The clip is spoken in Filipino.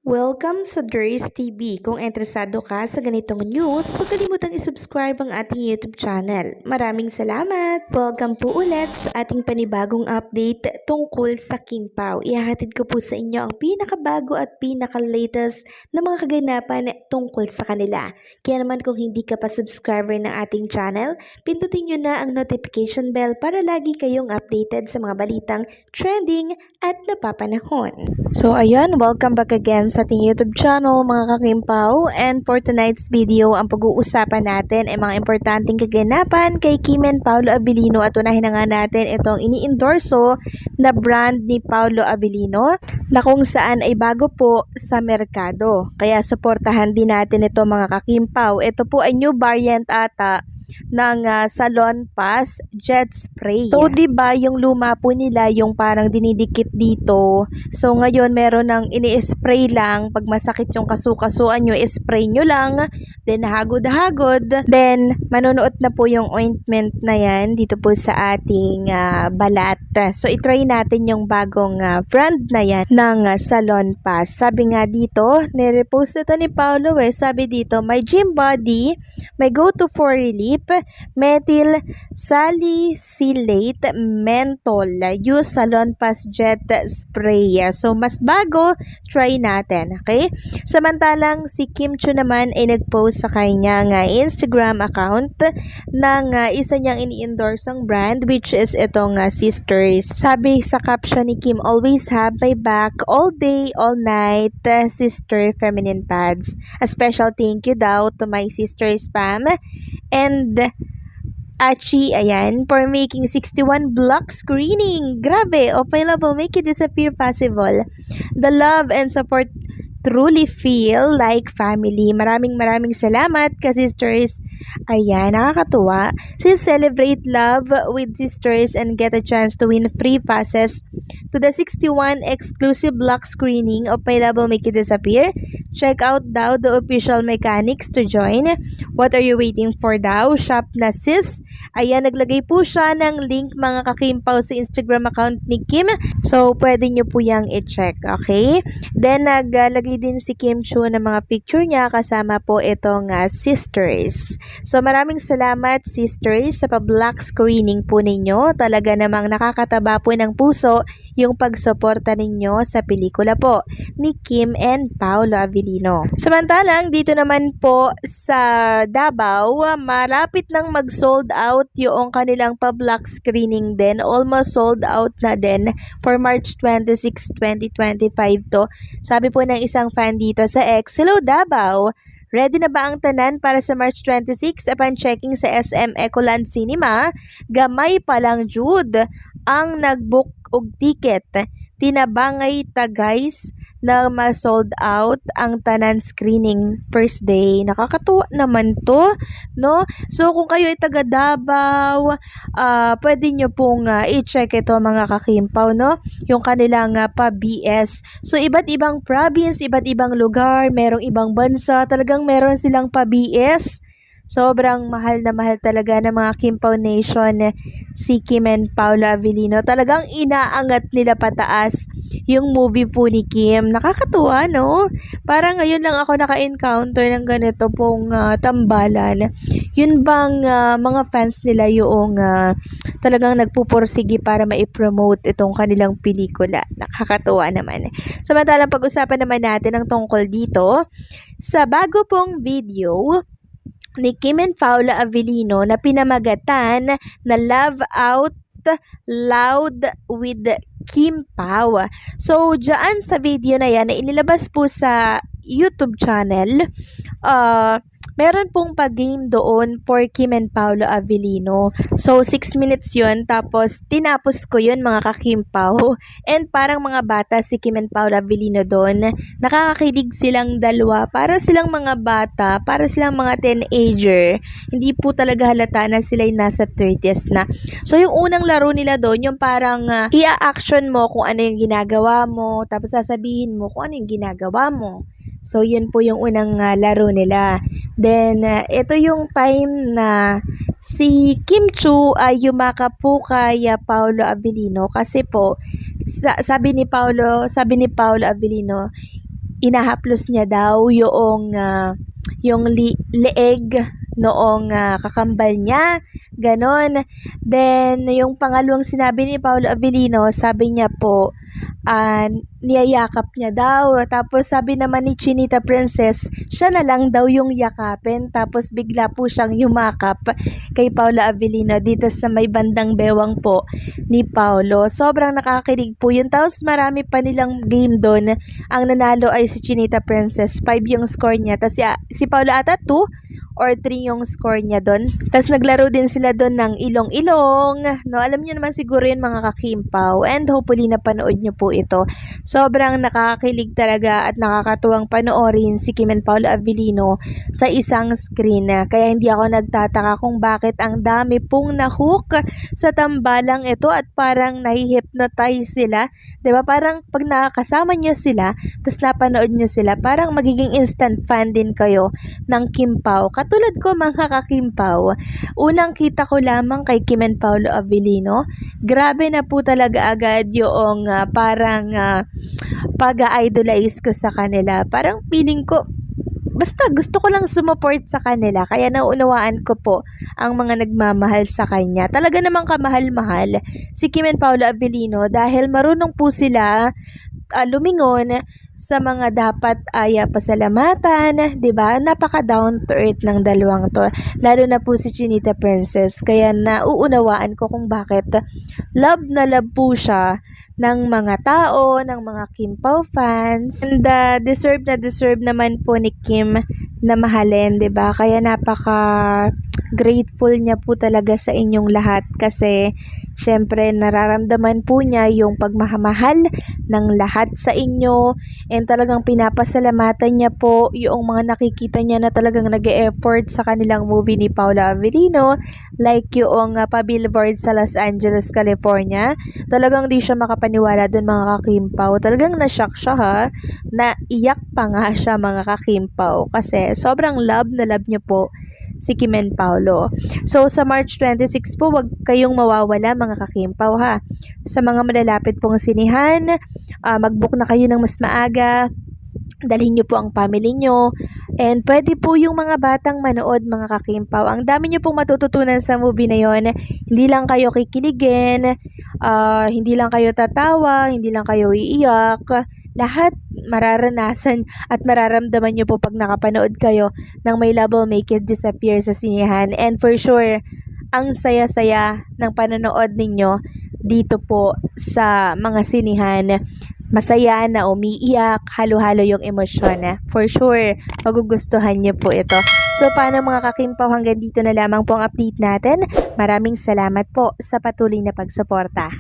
Welcome sa Durs TV. Kung interesado ka sa ganitong news, huwag kalimutang isubscribe ang ating YouTube channel. Maraming salamat! Welcome po ulit sa ating panibagong update tungkol sa Kim Pao. Ihahatid ko po sa inyo ang pinakabago at pinaka-latest na mga kaganapan tungkol sa kanila. Kaya naman kung hindi ka pa subscriber ng ating channel, pindutin nyo na ang notification bell para lagi kayong updated sa mga balitang trending at napapanahon. So ayan, welcome back again sa ating YouTube channel mga kakimpaw, and for tonight's video ang pag-uusapan natin ay mga importanteng kaganapan kay Kim and Paolo Abilino, at unahin na nga natin itong ini-endorso na brand ni Paolo Abilino na kung saan ay bago po sa merkado, kaya suportahan din natin ito mga kakimpaw. Ito po ay new variant ata ng Salon Pass Jet Spray. So, 'di ba, yung luma po nila yung parang dinidikit dito. So, ngayon meron ng ini-spray lang pag masakit yung kasukasuan nyo, spray nyo lang, then hagod-hagod, then manunuot na po yung ointment na yan dito po sa ating balat. So, itry natin yung bagong brand na yan ng Salon Pass. Sabi nga dito, nirepost ito ni Paolo sabi dito, my gym body, my go-to for relief, methyl salicylate menthol, use Salon Pass Jet Spray. So, mas bago, try natin. Okay? Samantalang si Kim Chiu naman ay nag-post sa kanyang Instagram account ng isa niyang ini-endorsong brand, which is itong Sisters. Sabi sa caption ni Kim, always have my back all day, all night, Sister Feminine Pads. A special thank you daw to my sister Spam and Achi, ayan, for making 61 block screening. Grabe, available, make it disappear possible. The love and support truly feel like family. Maraming salamat ka sisters. Ayan, nakakatuwa. So, celebrate love with sisters and get a chance to win free passes to the 61 exclusive block screening of Available Make It Disappear. Check out daw the official mechanics to join. What are you waiting for daw? Shop na sis. Ayan, naglagay po siya ng link mga kakimpaw sa Instagram account ni Kim. So, pwede nyo po yung i-check. Okay? Then, naglagay din si Kim Chiu ng mga picture niya kasama po itong sisters. So, maraming salamat sisters sa pa-black screening po ninyo. Talaga namang nakakataba po ng puso yung pagsuporta ninyo sa pelikula po ni Kim and Paolo Abilino. Samantalang dito naman po sa Davao, malapit nang mag-sold out yung kanilang pa-black screening din. Almost sold out na din for March 26, 2025 to. Sabi po ng isang fan dito sa X, hello Davao! Ready na ba ang tanan para sa March 26? Upon checking sa SM Ecoland Cinema, gamay pa lang Jude ang nagbook og ticket. Tinabangay ta guys na ma-sold out ang tanan screening first day. Nakakatuwa naman to, no? So, kung kayo ay taga Davao, pwede nyo pong i-check ito mga kakimpaw, no? Yung kanilang pa-BS. So, iba't ibang province, iba't ibang lugar, merong ibang bansa, talagang meron silang pa-BS. Sobrang mahal na mahal talaga ng mga Kimpaw Nation si Kim and Paolo Abilino. Talagang inaangat nila pataas yung movie po ni Kim. Nakakatuwa, no? Parang ngayon lang ako naka-encounter ng ganito pong tambalan. Yun bang mga fans nila yung talagang nagpupursige para ma-promote itong kanilang pelikula. Nakakatuwa naman. Samantalang pag-usapan naman natin ang tungkol dito sa bago pong video ni Kim and Paolo Abilino na pinamagatan na Love Out Loud with Kim Pao. So, dyan sa video na yan na inilabas po sa YouTube channel, meron pong pag-game doon for Kim and Paolo Abilino. So, 6 minutes yun. Tapos, tinapos ko yun mga kakimpaw. And parang mga bata si Kim and Paolo Abilino doon. Nakakakilig silang dalawa. Para silang mga bata. Para silang mga teenager. Hindi po talaga halata na sila'y nasa 30s na. So, yung unang laro nila doon, yung parang i-action mo kung ano yung ginagawa mo. Tapos, sasabihin mo kung ano yung ginagawa mo. So, yun po yung unang laro nila. Then, ito yung time na si Kim Chiu ay yumakap po kay Paolo Abilino kasi po, sabi ni Paolo Abilino, inahaplos niya daw yung leeg noong kakambal niya, ganon. Then, yung pangalawang sinabi ni Paolo Avellino, sabi niya po, niyayakap niya daw. Tapos sabi naman ni Chinita Princess, siya na lang daw yung yakapin. Tapos bigla po siyang yumakap kay Paolo Avellino dito sa may bandang bewang po ni Paolo. Sobrang nakakakilig po yun. Tapos marami pa nilang game doon. Ang nanalo ay si Chinita Princess. 5 yung score niya. Tapos si Paolo ata 2 or 3 yung score niya doon. Tapos naglaro din sila doon ng ilong-ilong. No, alam niyo naman siguro yun mga kakimpaw. And hopefully napanood niyo po ito. Sobrang nakakakilig talaga at nakakatuwang panoorin si Kim and Paolo Avellino sa isang screen. Kaya hindi ako nagtataka kung bakit ang dami pong nahook sa tambalang ito at parang nahihypnotize sila. 'Di ba? Parang pag nakakasama niyo sila, tapos napanood niyo sila, parang magiging instant fan din kayo ng Kimpaw. Katulad ko mga kakimpaw, unang kita ko lamang kay Kim and Paolo Avellino, grabe na po talaga agad yung parang pag-idolize ko sa kanila. Parang feeling ko, basta gusto ko lang sumuport sa kanila. Kaya naunawaan ko po ang mga nagmamahal sa kanya. Talaga namang kamahal-mahal si Kim and Paolo Avellino dahil marunong po sila lumingon sa mga dapat ay pasalamatan, 'di ba? Napaka down to earth ng dalawang 'to. Lalo na po si Chinita Princess. Kaya nauunawaan ko kung bakit love na love po siya ng mga tao, ng mga Kimpaw fans. And deserve na deserve naman po ni Kim na mahalin, 'di ba? Kaya napaka grateful niya po talaga sa inyong lahat kasi syempre nararamdaman po niya yung pagmamahal ng lahat sa inyo and talagang pinapasalamatan niya po yung mga nakikita niya na talagang nag-e-effort sa kanilang movie ni Paolo Avellino, like yung pa-billboard sa Los Angeles, California. Talagang di siya makapaniwala dun mga kakimpaw. Talagang na-shock siya ha, naiyak pa nga siya mga kakimpaw kasi sobrang love na love niya po si Kim and Paolo. So, sa March 26 po, wag kayong mawawala mga kakimpaw ha. Sa mga malalapit pong sinihan, mag-book na kayo ng mas maaga. Dalhin nyo po ang family nyo. And pwede po yung mga batang manood mga kakimpaw. Ang dami nyo pong matututunan sa movie na yon. Hindi lang kayo kikiligin, hindi lang kayo tatawa, hindi lang kayo iiyak. Lahat mararanasan at mararamdaman nyo po pag nakapanood kayo ng My Love Will Make It Disappear sa sinihan. And for sure, ang saya-saya ng panonood ninyo dito po sa mga sinihan. Masaya na umiiyak, halo-halo yung emosyon. For sure, magugustuhan niyo po ito. So, paano mga kakimpaw, hanggang dito na lamang po ang update natin. Maraming salamat po sa patuloy na pagsuporta.